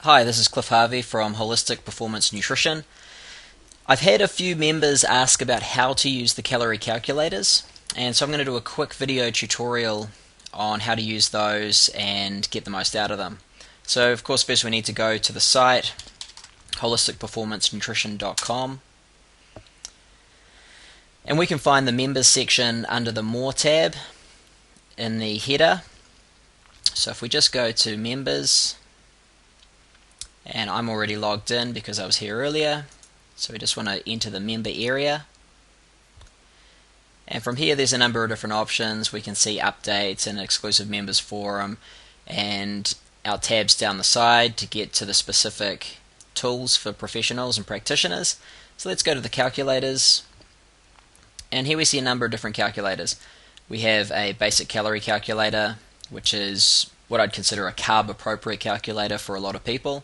Hi, this is Cliff Harvey from Holistic Performance Nutrition. I've had a few members ask about how to use the calorie calculators, and so I'm going to do a quick video tutorial on how to use those and get the most out of them. So of course first we need to go to the site holisticperformancenutrition.com, and we can find the members section under the More tab in the header. So if we just go to members, and I'm already logged in because I was here earlier, so we just want to enter the member area, and from here there's a number of different options. We can see updates and exclusive members forum and our tabs down the side to get to the specific tools for professionals and practitioners. So let's go to the calculators, and here we see a number of different calculators. We have a basic calorie calculator, which is what I'd consider a carb appropriate calculator for a lot of people.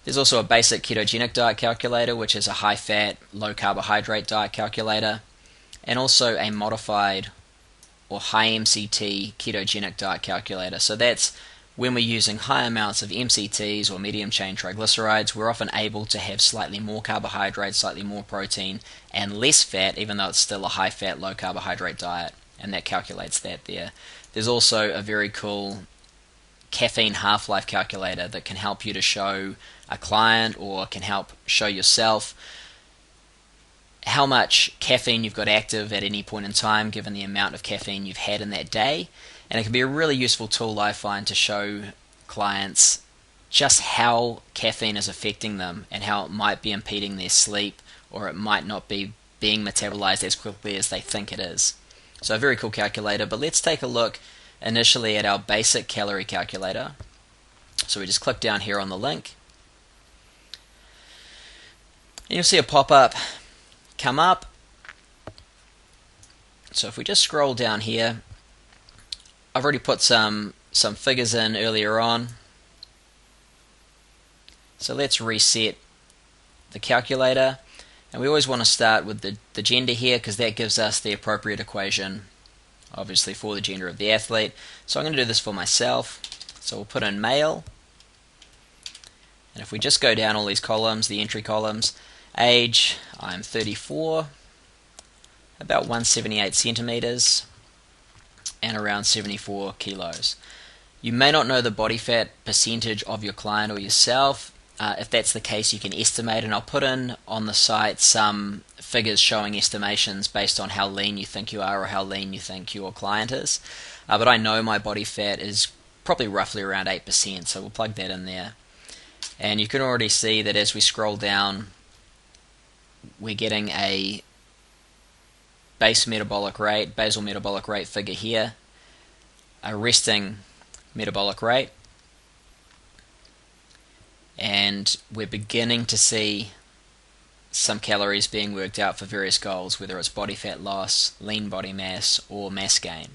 There's also a basic ketogenic diet calculator, which is a high fat, low carbohydrate diet calculator, and also a modified or high MCT ketogenic diet calculator. So that's when we're using high amounts of MCTs or medium chain triglycerides, we're often able to have slightly more carbohydrates, slightly more protein, and less fat, even though it's still a high fat, low carbohydrate diet, and that calculates that there. There's also a very cool caffeine half-life calculator that can help you to show a client, or can help show yourself, how much caffeine you've got active at any point in time given the amount of caffeine you've had in that day. And it can be a really useful tool, I find, to show clients just how caffeine is affecting them and how it might be impeding their sleep, or it might not be being metabolized as quickly as they think it is. So a very cool calculator. But let's take a look initially at our basic calorie calculator. So we just click down here on the link, and you'll see a pop-up come up. So if we just scroll down here, I've already put some figures in earlier on. So let's reset the calculator, and we always want to start with the gender here, because that gives us the appropriate equation, obviously, for the gender of the athlete. So I'm going to do this for myself. So we'll put in male, and if we just go down all these columns, the entry columns, age, I'm 34, about 178 centimeters, and around 74 kilos. You may not know the body fat percentage of your client or yourself. If that's the case, you can estimate, and I'll put in on the site some figures showing estimations based on how lean you think you are or how lean you think your client is. But I know my body fat is probably roughly around 8%, so we'll plug that in there. And you can already see that as we scroll down, we're getting a basal metabolic rate figure here, a resting metabolic rate, and we're beginning to see some calories being worked out for various goals, whether it's body fat loss, lean body mass, or mass gain.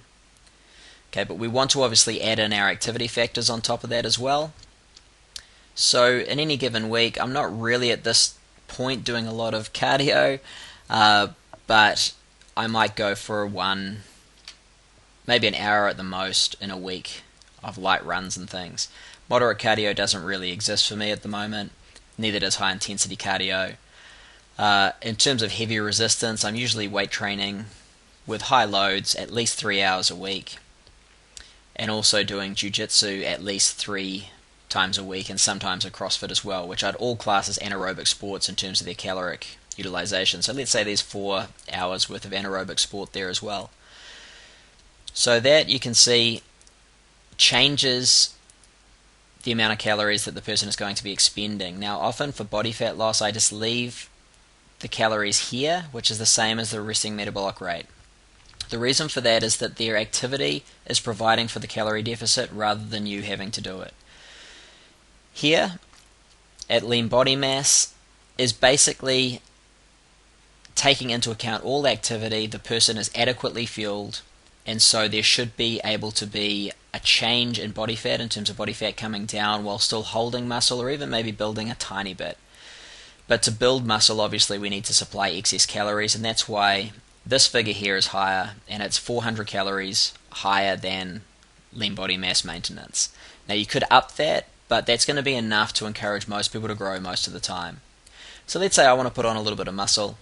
Okay, but we want to obviously add in our activity factors on top of that as well. So in any given week, I'm not really at this point doing a lot of cardio, but I might go for maybe an hour at the most in a week of light runs and things. Moderate cardio doesn't really exist for me at the moment, neither does high intensity cardio. In terms of heavy resistance, I'm usually weight training with high loads at least 3 hours a week, and also doing jiu-jitsu at least 3 times a week, and sometimes a CrossFit as well, which I'd all class as anaerobic sports in terms of their caloric utilization. So let's say there's 4 hours worth of anaerobic sport there as well. So that, you can see, changes the amount of calories that the person is going to be expending. Now often for body fat loss, I just leave the calories here, which is the same as the resting metabolic rate. The reason for that is that their activity is providing for the calorie deficit rather than you having to do it. Here at lean body mass is basically taking into account all activity. The person is adequately fueled, and so there should be able to be a change in body fat, in terms of body fat coming down while still holding muscle, or even maybe building a tiny bit. But to build muscle, obviously we need to supply excess calories, and that's why this figure here is higher, and it's 400 calories higher than lean body mass maintenance. Now you could up that, but that's going to be enough to encourage most people to grow most of the time. So let's say I want to put on a little bit of muscle.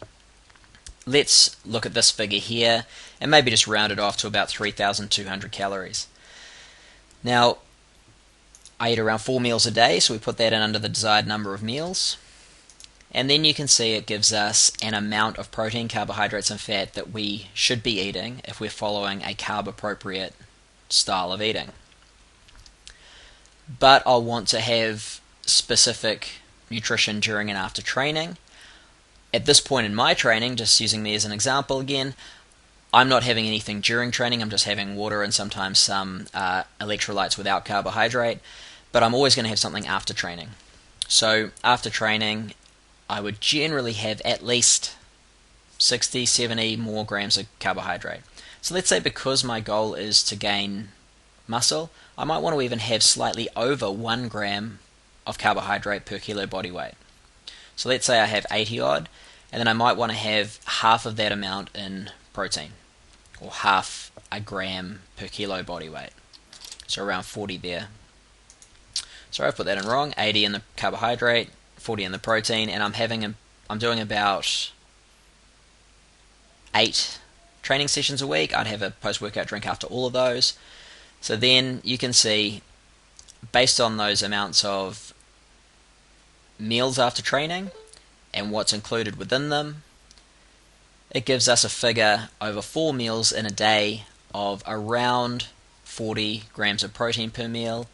Let's look at this figure here and maybe just round it off to about 3,200 calories. Now, I eat around 4 meals a day, so we put that in under the desired number of meals. And then you can see it gives us an amount of protein, carbohydrates, and fat that we should be eating if we're following a carb-appropriate style of eating. But I'll want to have specific nutrition during and after training. At this point in my training, just using me as an example again, I'm not having anything during training. I'm just having water and sometimes some electrolytes without carbohydrate. But I'm always going to have something after training. So after training, I would generally have at least 60, 70 more grams of carbohydrate. So let's say because my goal is to gain muscle, I might want to even have slightly over 1 gram of carbohydrate per kilo body weight. So let's say I have 80 odd, and then I might want to have half of that amount in protein, or half a gram per kilo body weight. So around 40 there. Sorry, I put that in wrong. 80 in the carbohydrate, 40 in the protein, and I'm doing about 8 training sessions a week. I'd have a post-workout drink after all of those. So then you can see, based on those amounts of meals after training and what's included within them, it gives us a figure over 4 meals in a day of around 40 grams of protein per meal,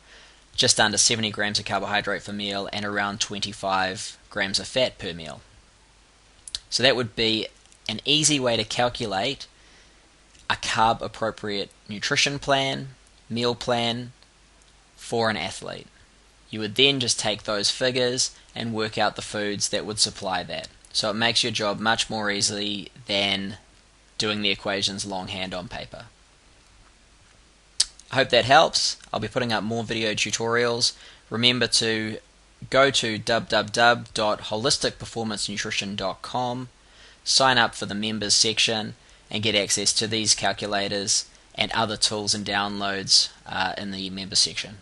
just under 70 grams of carbohydrate per meal, and around 25 grams of fat per meal. So that would be an easy way to calculate a carb-appropriate nutrition plan, meal plan for an athlete. You would then just take those figures and work out the foods that would supply that. So it makes your job much more easy than doing the equations longhand on paper. I hope that helps. I'll be putting up more video tutorials. Remember to go to www.holisticperformancenutrition.com, sign up for the members section, and get access to these calculators and other tools and downloads in the members section.